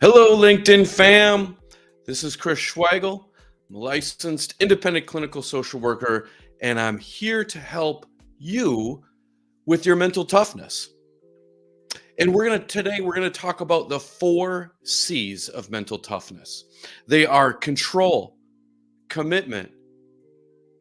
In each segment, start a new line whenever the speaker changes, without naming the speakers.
Hello, LinkedIn fam. This is Chris Schweigel. I'm a licensed independent clinical social worker, and I'm here to help you with your mental toughness. And we're gonna talk about the 4 C's of mental toughness. They are control, commitment,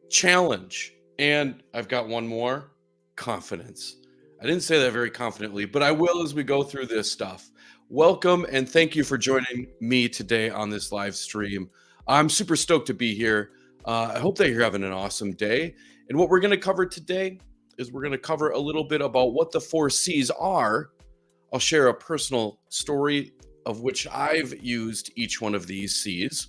challenge, and I've got one more, confidence. I didn't say that very confidently, but I will as we go through this stuff. Welcome and thank you for joining me today on this live stream. I'm super stoked to be here. I hope that you're having an awesome day. And what we're going to cover today is we're going to cover a little bit about what the 4 C's are. I'll share a personal story of which I've used each one of these C's.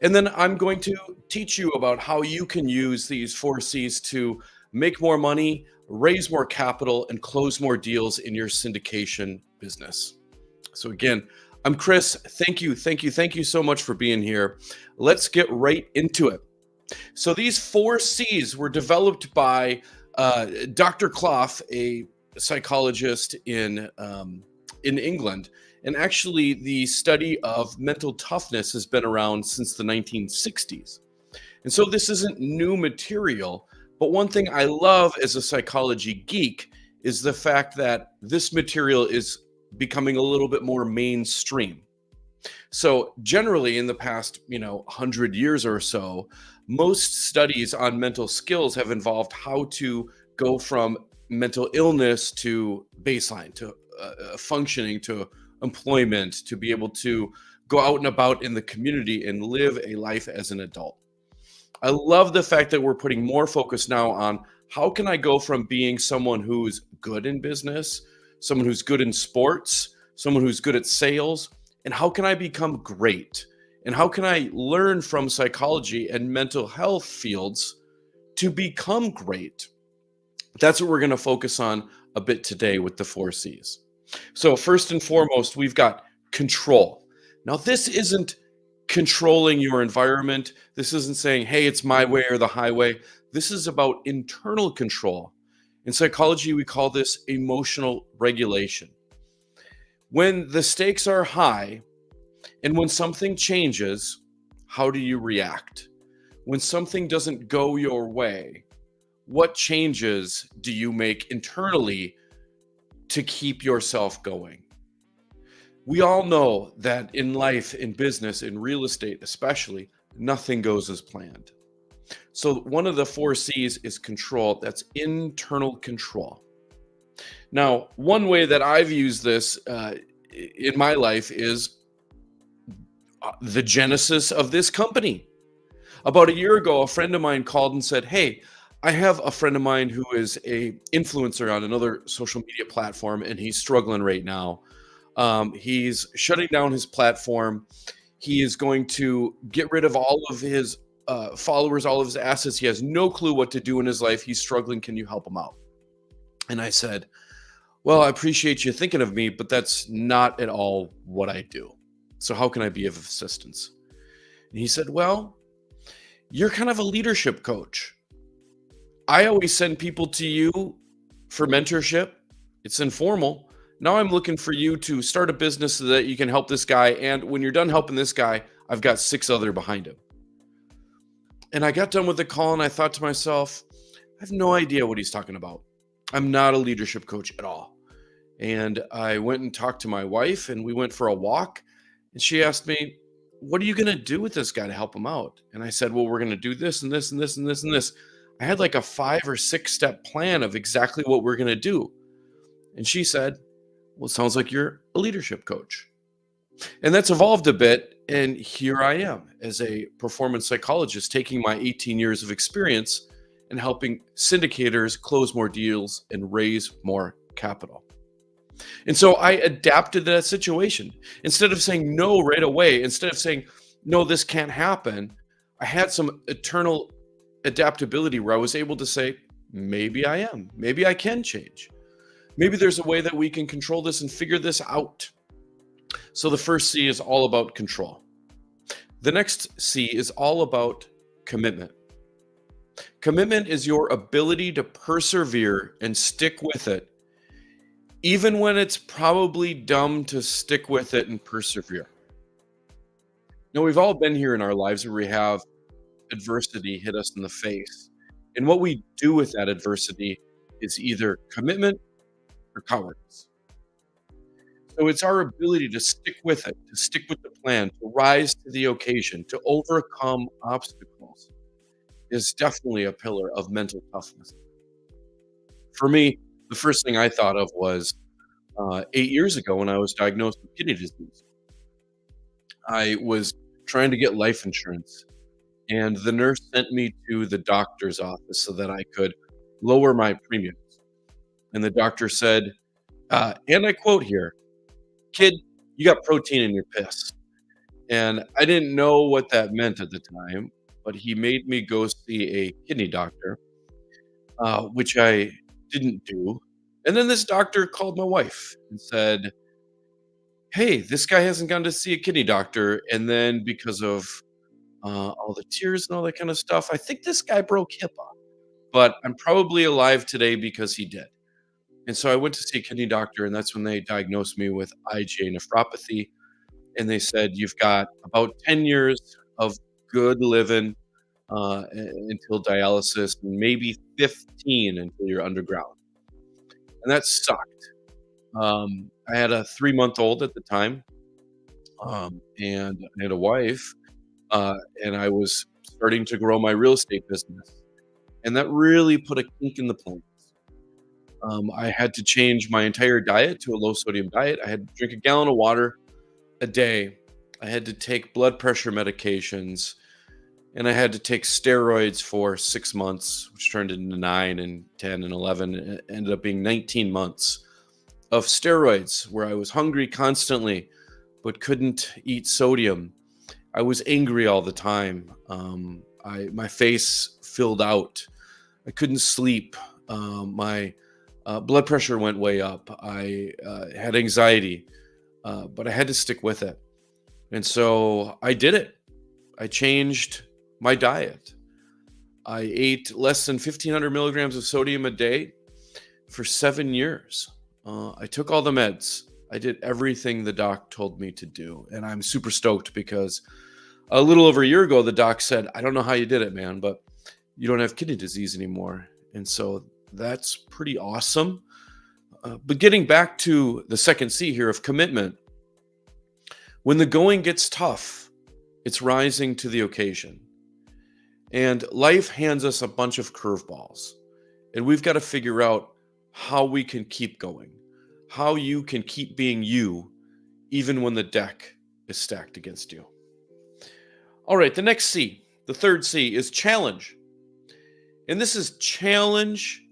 And then I'm going to teach you about how you can use these 4 C's to make more money, raise more capital, and close more deals in your syndication business. So again, I'm Chris. Thank you so much for being here. Let's get right into it. So these 4 C's were developed by Dr. Clough, a psychologist in England. And actually, the study of mental toughness has been around since the 1960s. And so this isn't new material, but one thing I love as a psychology geek is the fact that this material is becoming a little bit more mainstream. So generally in the past, 100 years or so, most studies on mental skills have involved how to go from mental illness to baseline, to functioning, to employment, to be able to go out and about in the community and live a life as an adult. I love the fact that we're putting more focus now on how can I go from being someone who's good in business, someone who's good in sports, someone who's good at sales, and how can I become great? And how can I learn from psychology and mental health fields to become great? That's what we're going to focus on a bit today with the 4 C's. So first and foremost, we've got control. Now, this isn't controlling your environment. This isn't saying, hey, it's my way or the highway. This is about internal control. In psychology, we call this emotional regulation. When the stakes are high and when something changes, how do you react? When something doesn't go your way, what changes do you make internally to keep yourself going? We all know that in life, in business, in real estate especially, nothing goes as planned. So one of the 4 C's is control. That's internal control. Now, one way that I've used this in my life is the genesis of this company. About a year ago, a friend of mine called and said, hey, I have a friend of mine who is an influencer on another social media platform, and he's struggling right now. He's shutting down his platform. He is going to get rid of all of his followers, all of his assets. He has no clue what to do in his life. He's struggling. Can you help him out? And I said, well, I appreciate you thinking of me, but that's not at all what I do. So how can I be of assistance? And he said, well, you're kind of a leadership coach. I always send people to you for mentorship. It's informal. Now I'm looking for you to start a business so that you can help this guy. And when you're done helping this guy, I've got 6 other behind him. And I got done with the call and I thought to myself, I have no idea what he's talking about. I'm not a leadership coach at all. And I went and talked to my wife and we went for a walk. And she asked me, what are you going to do with this guy to help him out? And I said, well, we're going to do this and this and this and this and this. I had like a 5 or 6 step plan of exactly what we're going to do. And she said, well, it sounds like you're a leadership coach. And that's evolved a bit. And here I am as a performance psychologist, taking my 18 years of experience and helping syndicators close more deals and raise more capital. And so I adapted to that situation. Instead of saying no right away, instead of saying, no, this can't happen, I had some eternal adaptability where I was able to say, maybe I am, maybe I can change. Maybe there's a way that we can control this and figure this out. So the first C is all about control. The next C is all about commitment. Commitment is your ability to persevere and stick with it, even when it's probably dumb to stick with it and persevere. Now, we've all been here in our lives where we have adversity hit us in the face. And what we do with that adversity is either commitment or cowardice. So it's our ability to stick with it, to stick with the plan, to rise to the occasion, to overcome obstacles is definitely a pillar of mental toughness. For me, the first thing I thought of was 8 years ago when I was diagnosed with kidney disease. I was trying to get life insurance, and the nurse sent me to the doctor's office so that I could lower my premiums. And the doctor said, and I quote here, "Kid, you got protein in your piss." And I didn't know what that meant at the time, but he made me go see a kidney doctor, which I didn't do. And then this doctor called my wife and said, "Hey, this guy hasn't gone to see a kidney doctor." And then because of all the tears and all that kind of stuff, I think this guy broke HIPAA, but I'm probably alive today because he did. And so I went to see a kidney doctor, and that's when they diagnosed me with IgA nephropathy. And they said, "You've got about 10 years of good living until dialysis, and maybe 15 until you're underground." And that sucked. I had a 3-month-old at the time, and I had a wife, and I was starting to grow my real estate business. And that really put a kink in the plans. I had to change my entire diet to a low sodium diet. I had to drink a gallon of water a day. I had to take blood pressure medications, and I had to take steroids for 6 months, which turned into 9 and 10 and 11. It ended up being 19 months of steroids where I was hungry constantly, but couldn't eat sodium. I was angry all the time. My face filled out. I couldn't sleep. My blood pressure went way up. I had anxiety, but I had to stick with it. And so I did it. I changed my diet. I ate less than 1,500 milligrams of sodium a day for 7 years. I took all the meds. I did everything the doc told me to do. And I'm super stoked because a little over a year ago, the doc said, "I don't know how you did it, man, but you don't have kidney disease anymore." And so that's pretty awesome. But getting back to the second C here of commitment, when the going gets tough, it's rising to the occasion. And life hands us a bunch of curveballs. And we've got to figure out how we can keep going, how you can keep being you, even when the deck is stacked against you. All right, the next C, the third C is challenge. And this is challenge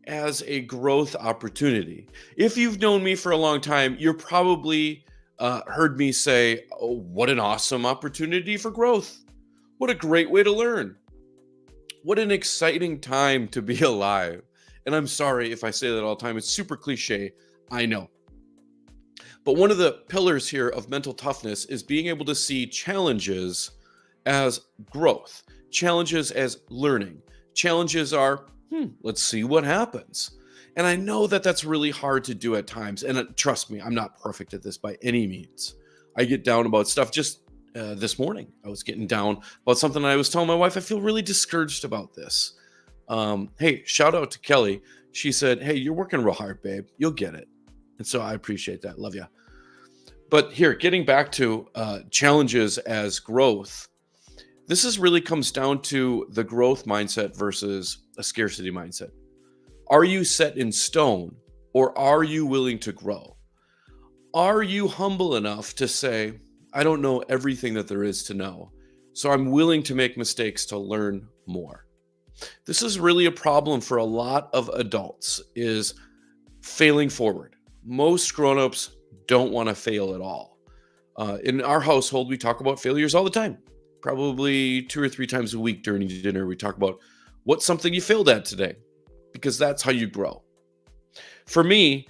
as a growth opportunity. If you've known me for a long time, you're probably heard me say, "Oh, what an awesome opportunity for growth. What a great way to learn. What an exciting time to be alive." And I'm sorry if I say that all the time. It's super cliche. I know. But one of the pillars here of mental toughness is being able to see challenges as growth, challenges as learning. Challenges are, let's see what happens. And I know that that's really hard to do at times. And trust me, I'm not perfect at this by any means. I get down about stuff. Just this morning, I was getting down about something. And I was telling my wife, I feel really discouraged about this. Hey, shout out to Kelly. She said, "Hey, you're working real hard, babe. You'll get it." And so I appreciate that. Love you. But here, getting back to challenges as growth, this is really comes down to the growth mindset versus a scarcity mindset. Are you set in stone, or are you willing to grow? Are you humble enough to say, "I don't know everything that there is to know, so I'm willing to make mistakes to learn more"? This is really a problem for a lot of adults, is failing forward. Most grown-ups don't want to fail at all. In our household, we talk about failures all the time. Probably 2 or 3 times a week during dinner, we talk about what's something you failed at today, because that's how you grow. For me,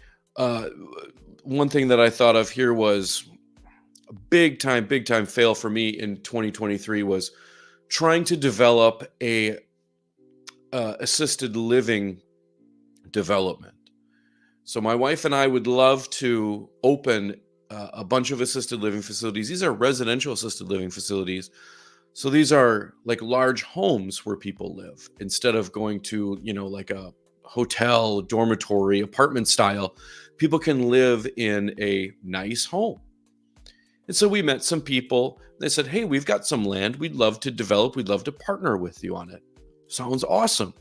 one thing that I thought of here was a big time fail for me in 2023 was trying to develop a assisted living development. So my wife and I would love to open a bunch of assisted living facilities. These are residential assisted living facilities. So these are like large homes where people live instead of going to, like a hotel, dormitory, apartment style. People can live in a nice home. And so we met some people. They said, "Hey, we've got some land. We'd love to develop. We'd love to partner with you on it." Sounds awesome.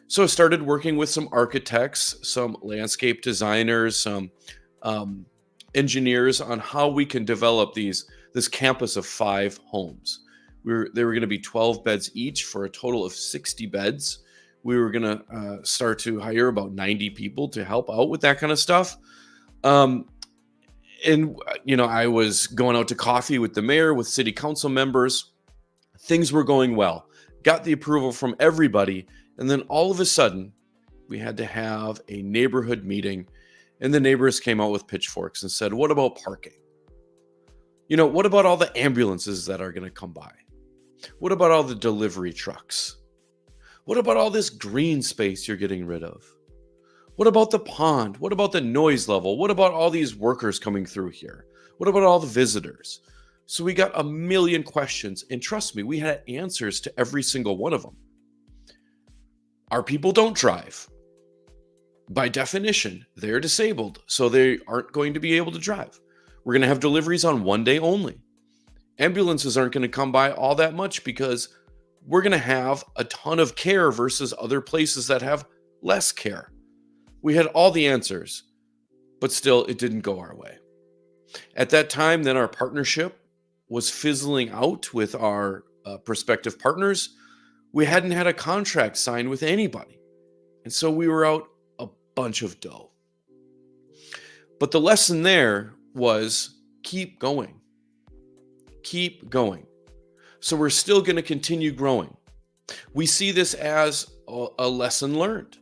So I started working with some architects, some landscape designers, some um, engineers on how we can develop this campus of 5 homes. They were going to be 12 beds each for a total of 60 beds. We were going to start to hire about 90 people to help out with that kind of stuff. Um, and I was going out to coffee with the mayor, with city council members. Things were going well. Got the approval from everybody. And then all of a sudden, we had to have a neighborhood meeting, and the neighbors came out with pitchforks and said, "What about parking? What about all the ambulances that are going to come by? What about all the delivery trucks? What about all this green space you're getting rid of? What about the pond? What about the noise level? What about all these workers coming through here? What about all the visitors?" So we got a million questions, and trust me, we had answers to every single one of them. Our people don't drive. By definition, they're disabled, so they aren't going to be able to drive. We're going to have deliveries on one day only. Ambulances aren't going to come by all that much because we're going to have a ton of care versus other places that have less care. We had all the answers, but still it didn't go our way. At that time, then our partnership was fizzling out with our prospective partners. We hadn't had a contract signed with anybody. And so we were out a bunch of dough. But the lesson there was keep going. Keep going. So we're still going to continue growing. We see this as a lesson learned.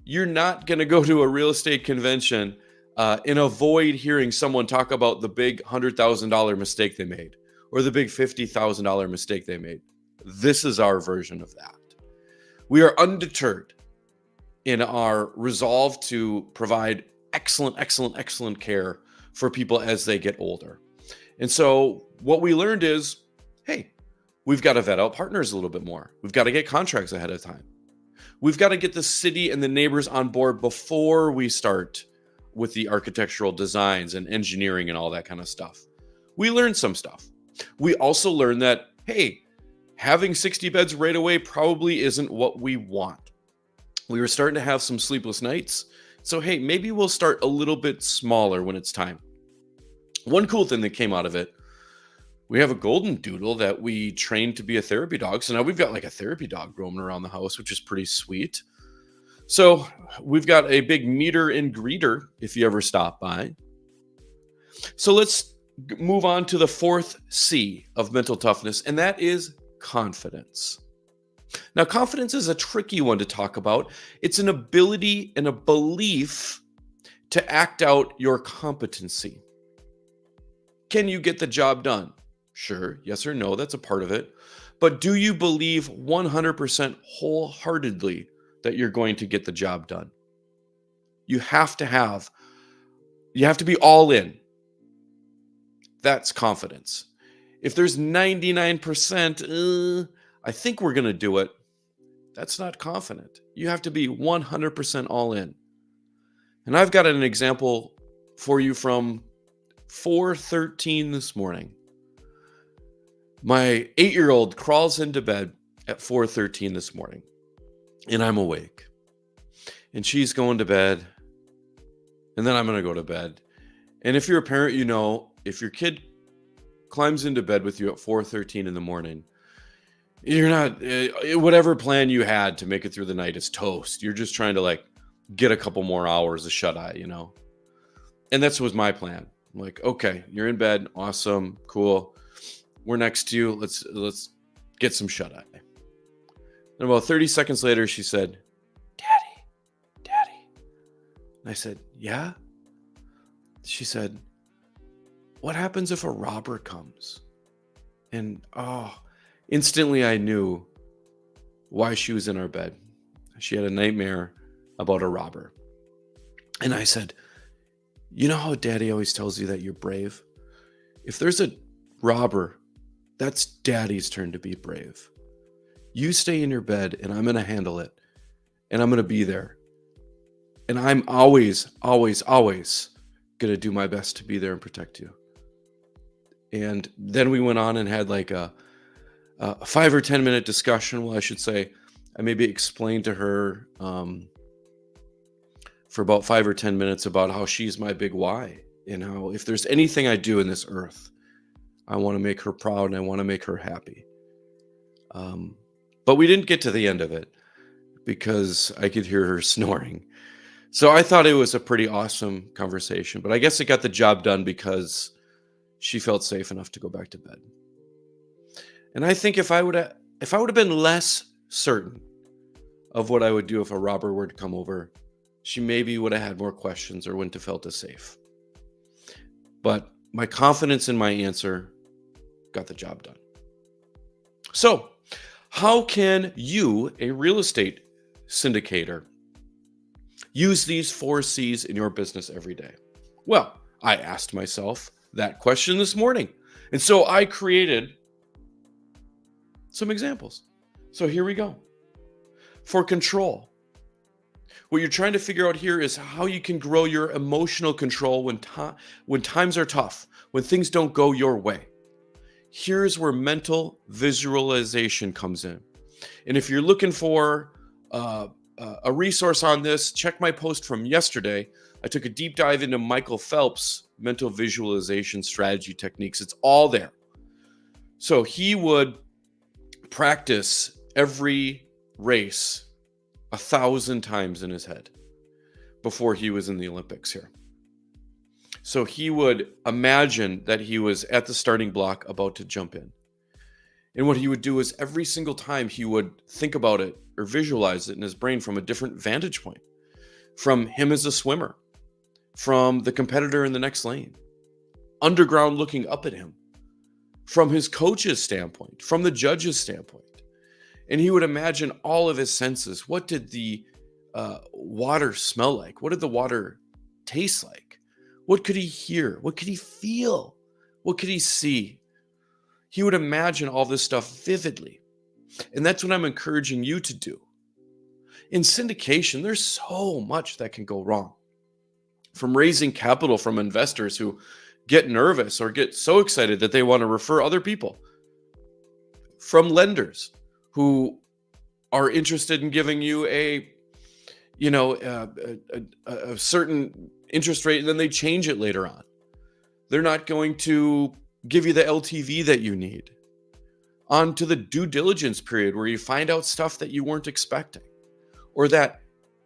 You're not going to go to a real estate convention and avoid hearing someone talk about the big $100,000 mistake they made or the big $50,000 mistake they made. This is our version of that. We are undeterred in our resolve to provide excellent care for people as they get older. And so what we learned is, hey, we've got to vet out partners a little bit more. We've got to get contracts ahead of time. We've got to get the city and the neighbors on board before we start with the architectural designs and engineering and all that kind of stuff. We learned some stuff. We also learned that, hey, having 60 beds right away probably isn't what we want. We were starting to have some sleepless nights. So, hey, maybe we'll start a little bit smaller when it's time. One cool thing that came out of it, we have a golden doodle that we trained to be a therapy dog. So now we've got like a therapy dog roaming around the house, which is pretty sweet. So we've got a big meter and greeter if you ever stop by. So let's move on to the 4th C of mental toughness, and that is confidence. Now, confidence is a tricky one to talk about. It's an ability and a belief to act out your competency. Can you get the job done? Sure, yes or no, that's a part of it. But do you believe 100% wholeheartedly that you're going to get the job done? You have to be all in. That's confidence. If there's 99%, I think we're going to do it, that's not confident. You have to be 100% all in. And I've got an example for you from 4:13 this morning. My 8-year-old crawls into bed at 4:13 this morning, and I'm awake. And she's going to bed, and then I'm going to go to bed. And if you're a parent, you know, if your kid climbs into bed with you at 4:13 in the morning, you're not, whatever plan you had to make it through the night is toast. You're just trying to like get a couple more hours of shut eye, you know? And that was my plan. I'm like, okay, you're in bed. Awesome. Cool. We're next to you. Let's get some shut eye. And about 30 seconds later, she said, Daddy. And I said, yeah? She said, what happens if a robber comes? And instantly I knew why she was in our bed. She had a nightmare about a robber. And I said, you know how daddy always tells you that you're brave? If there's a robber, that's daddy's turn to be brave. You stay in your bed and I'm going to handle it. And I'm going to be there. And I'm always, always, always going to do my best to be there and protect you. And then we went on and had like a 5 or 10 minute discussion. Well, I should say, I maybe explained to her for about 5 or 10 minutes about how she's my big why, and how if there's anything I do in this earth, I want to make her proud and I want to make her happy. But we didn't get to the end of it because I could hear her snoring. So I thought it was a pretty awesome conversation, but I guess it got the job done because she felt safe enough to go back to bed. And I think if I would have been less certain of what I would do if a robber were to come over, she maybe would have had more questions or wouldn't have felt as safe. But my confidence in my answer got the job done. So, how can you, a real estate syndicator, use these 4 C's in your business every day? Well, I asked myself that question this morning. And so I created some examples. So here we go. For control, what you're trying to figure out here is how you can grow your emotional control when times are tough, when things don't go your way. Here's where mental visualization comes in. And if you're looking for a resource on this, check my post from yesterday. I took a deep dive into Michael Phelps' mental visualization strategy techniques. It's all there. So he would practice every race 1,000 times in his head before he was in the Olympics here. So he would imagine that he was at the starting block about to jump in. And what he would do is every single time he would think about it or visualize it in his brain from a different vantage point, from him as a swimmer, from the competitor in the next lane, underground looking up at him, from his coach's standpoint, from the judge's standpoint. And he would imagine all of his senses. What did the water smell like? What did the water taste like? What could he hear? What could he feel? What could he see? He would imagine all this stuff vividly. And that's what I'm encouraging you to do. In syndication, there's so much that can go wrong. From raising capital from investors who get nervous or get so excited that they want to refer other people, from lenders who are interested in giving you a certain interest rate and then they change it later on. They're not going to give you the LTV that you need. On to the due diligence period where you find out stuff that you weren't expecting, or that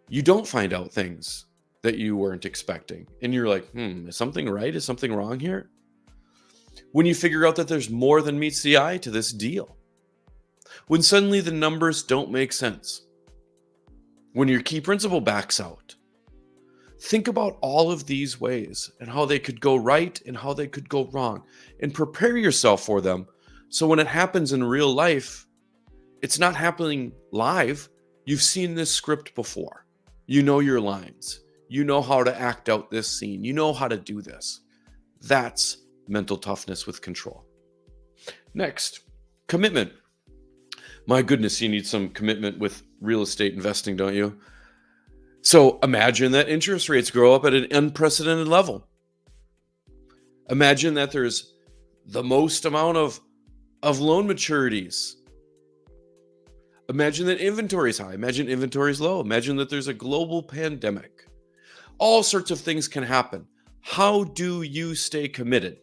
you don't find out things that you weren't expecting. And you're like, is something right? Is something wrong here? When you figure out that there's more than meets the eye to this deal. When suddenly the numbers don't make sense. When your key principal backs out. Think about all of these ways and how they could go right and how they could go wrong, and prepare yourself for them. So when it happens in real life, it's not happening live. You've seen this script before. You know your lines. You know how to act out this scene. You know how to do this. That's mental toughness with control. Next, commitment. My goodness, you need some commitment with real estate investing, don't you? So imagine that interest rates grow up at an unprecedented level. Imagine that there's the most amount of loan maturities. Imagine that inventory is high. Imagine inventory is low. Imagine that there's a global pandemic. All sorts of things can happen. How do you stay committed?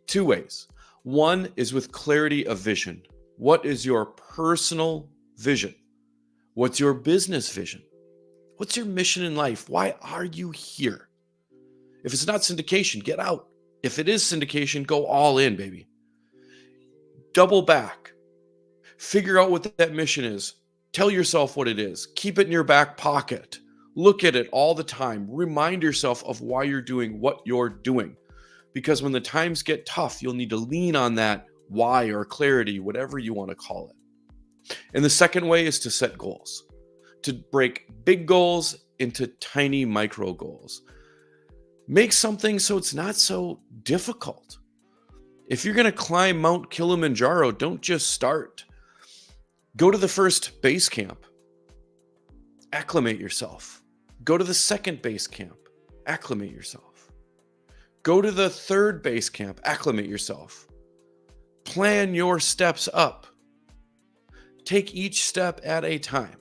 2 ways. One is with clarity of vision. What is your personal vision? What's your business vision? What's your mission in life? Why are you here? If it's not syndication, get out. If it is syndication, go all in, baby. Double back. Figure out what that mission is. Tell yourself what it is. Keep it in your back pocket. Look at it all the time. Remind yourself of why you're doing what you're doing. Because when the times get tough, you'll need to lean on that why or clarity, whatever you want to call it. And the second way is to set goals. To break big goals into tiny micro goals. Make something so it's not so difficult. If you're going to climb Mount Kilimanjaro, don't just start. Go to the first base camp. Acclimate yourself. Go to the second base camp. Acclimate yourself. Go to the third base camp. Acclimate yourself. Plan your steps up. Take each step at a time.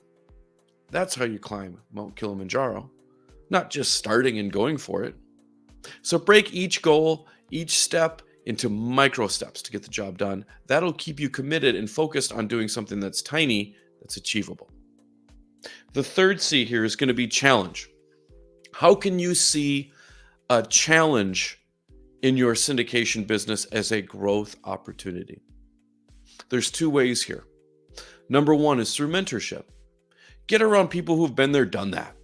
That's how you climb Mount Kilimanjaro, not just starting and going for it. So break each goal, each step into micro steps to get the job done. That'll keep you committed and focused on doing something that's tiny, that's achievable. The third C here is going to be challenge. How can you see a challenge in your syndication business as a growth opportunity? There's two ways here. Number one is through mentorship. Get around people who've been there, done that.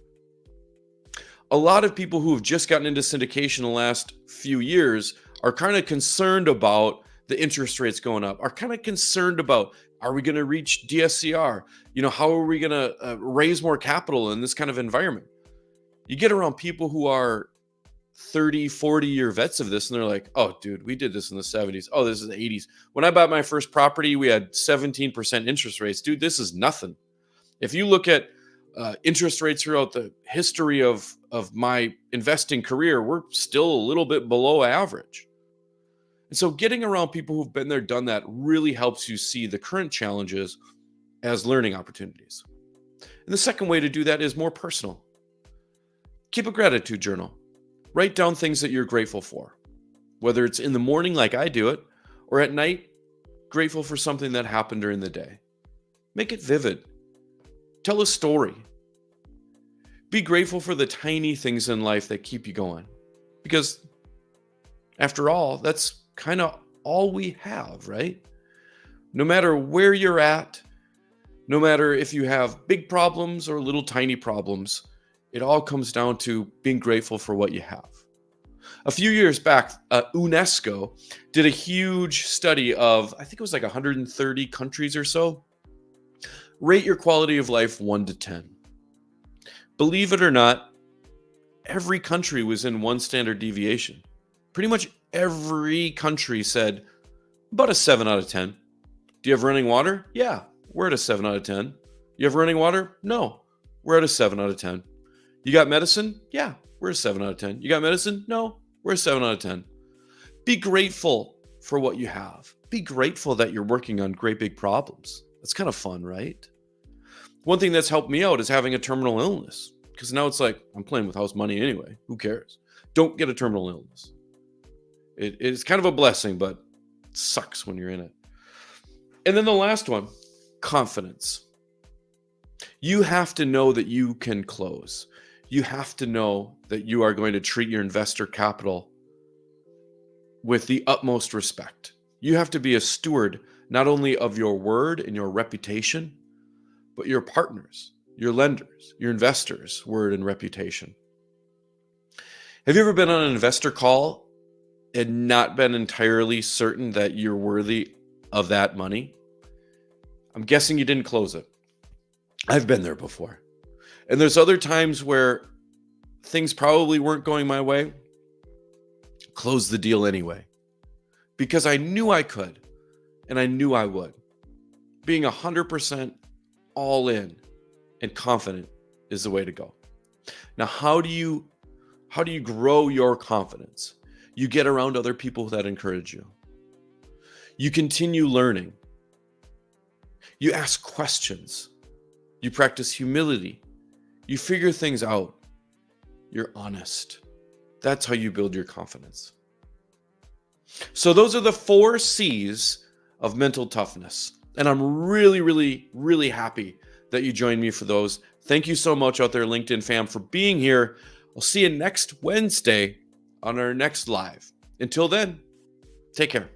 A lot of people who have just gotten into syndication the last few years are kind of concerned about the interest rates going up, are kind of concerned about, are we going to reach DSCR? How are we going to raise more capital in this kind of environment? You get around people who are 30, 40-year vets of this, and they're like, oh, dude, we did this in the 70s. Oh, this is the 80s. When I bought my first property, we had 17% interest rates. Dude, this is nothing. If you look at interest rates throughout the history of my investing career, we're still a little bit below average. And so getting around people who've been there, done that really helps you see the current challenges as learning opportunities. And the second way to do that is more personal. Keep a gratitude journal. Write down things that you're grateful for, whether it's in the morning like I do it, or at night, grateful for something that happened during the day. Make it vivid. Tell a story. Be grateful for the tiny things in life that keep you going. Because after all, that's kind of all we have, right? No matter where you're at, no matter if you have big problems or little tiny problems, it all comes down to being grateful for what you have. A few years back, UNESCO did a huge study of, I think it was like 130 countries or so. Rate your quality of life 1 to 10. Believe it or not, every country was in one standard deviation. Pretty much every country said about a 7 out of 10. Do you have running water? Yeah, we're at a 7 out of 10. You have running water? No, we're at a 7 out of 10. You got medicine? Yeah, we're a 7 out of 10. You got medicine? No, we're a 7 out of 10. Be grateful for what you have. Be grateful that you're working on great big problems. That's kind of fun, right? One thing that's helped me out is having a terminal illness, because now it's like, I'm playing with house money anyway. Who cares? Don't get a terminal illness. It's kind of a blessing, but it sucks when you're in it. And then the last one, confidence. You have to know that you can close. You have to know that you are going to treat your investor capital with the utmost respect. You have to be a steward not only of your word and your reputation, but your partners, your lenders, your investors' word and reputation. Have you ever been on an investor call and not been entirely certain that you're worthy of that money? I'm guessing you didn't close it. I've been there before. And there's other times where things probably weren't going my way. Close the deal anyway, because I knew I could and I knew I would. Being 100% all in and confident is the way to go. Now, how do you grow your confidence? You get around other people that encourage you. You continue learning. You ask questions. You practice humility. You figure things out. You're honest. That's how you build your confidence. So those are the 4 C's of mental toughness. And I'm really, really, really happy that you joined me for those. Thank you so much out there, LinkedIn fam, for being here. I'll see you next Wednesday on our next live. Until then, take care.